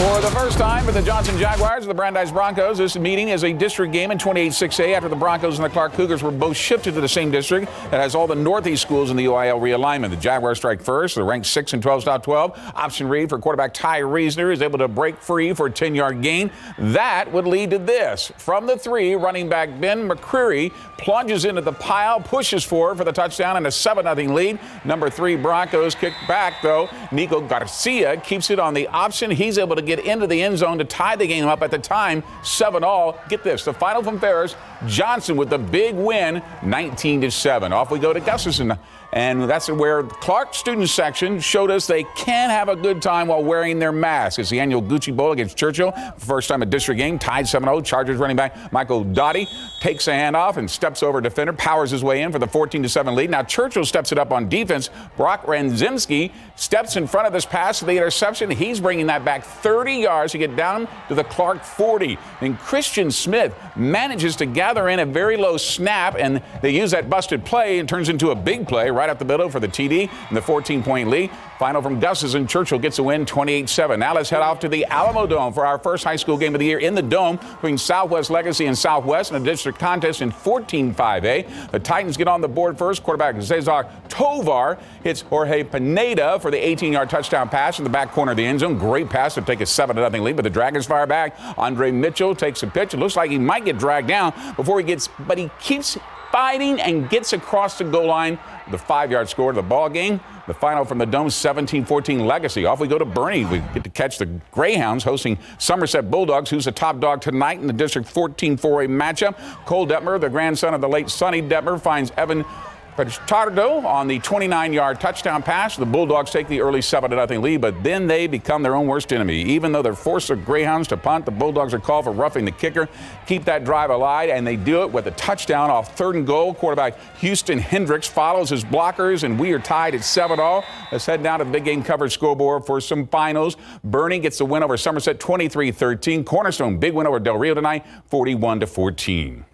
For the first time for the Johnson Jaguars and the Brandeis Broncos, this meeting is a district game in 28-6A after the Broncos and the Clark Cougars were both shifted to the same district that has all the Northeast schools in the UIL realignment. The Jaguars strike first. They're ranked 6 and 12, top 12. Option read for quarterback Ty Reasoner is able to break free for a 10-yard gain. That would lead to this. From the 3, running back Ben McCreary plunges into the pile, pushes forward for the touchdown and a 7-0 lead. Number 3 Broncos kick back, though. Nico Garcia keeps it on the option. He's able to get into the end zone to tie the game up at the time, 7-all. Get this, the final from Ferris. Johnson with the big win, 19-7. Off we go to Gustafson. And that's where the Clark student section showed us they can have a good time while wearing their masks. It's the annual Gucci Bowl against Churchill. First time a district game, tied 7-0. Chargers running back Michael Dottie takes a handoff and steps over defender, powers his way in for the 14-7 lead. Now Churchill steps it up on defense. Brock Ranzimski steps in front of this pass to the interception. He's bringing that back 30 yards to get down to the Clark 40. And Christian Smith manages to gather in a very low snap, and they use that busted play and turns into a big play right up the middle for the TD and the 14-point lead. Final from Gus's, and Churchill gets a win 28-7. Now let's head off to the Alamo Dome for our first high school game of the year in the Dome between Southwest Legacy and Southwest in a district contest in 14-5A. The Titans get on the board first. Quarterback Cesar Tovar hits Jorge Pineda for the 18-yard touchdown pass in the back corner of the end zone. Great pass to take a 7-0 lead, but the Dragons fire back. Andre Mitchell takes a pitch. It looks like he might get dragged down before he keeps fighting and gets across the goal line. The 5-yard score to the ball game. The final from the Dome, 17-14 Legacy. Off we go to Bernie. We get to catch the Greyhounds hosting Somerset Bulldogs, who's the top dog tonight in the District 14-4A matchup. Cole Detmer, the grandson of the late Sonny Detmer, finds Evan Pichardo on the 29-yard touchdown pass. The Bulldogs take the early 7-0 lead, but then they become their own worst enemy. Even though they're forced the Greyhounds to punt, the Bulldogs are called for roughing the kicker, keep that drive alive, and they do it with a touchdown off 3rd and goal. Quarterback Houston Hendricks follows his blockers, and we are tied at 7-all. Let's head down to the big game coverage scoreboard for some finals. Bernie gets the win over Somerset 23-13. Cornerstone, big win over Del Rio tonight, 41-14.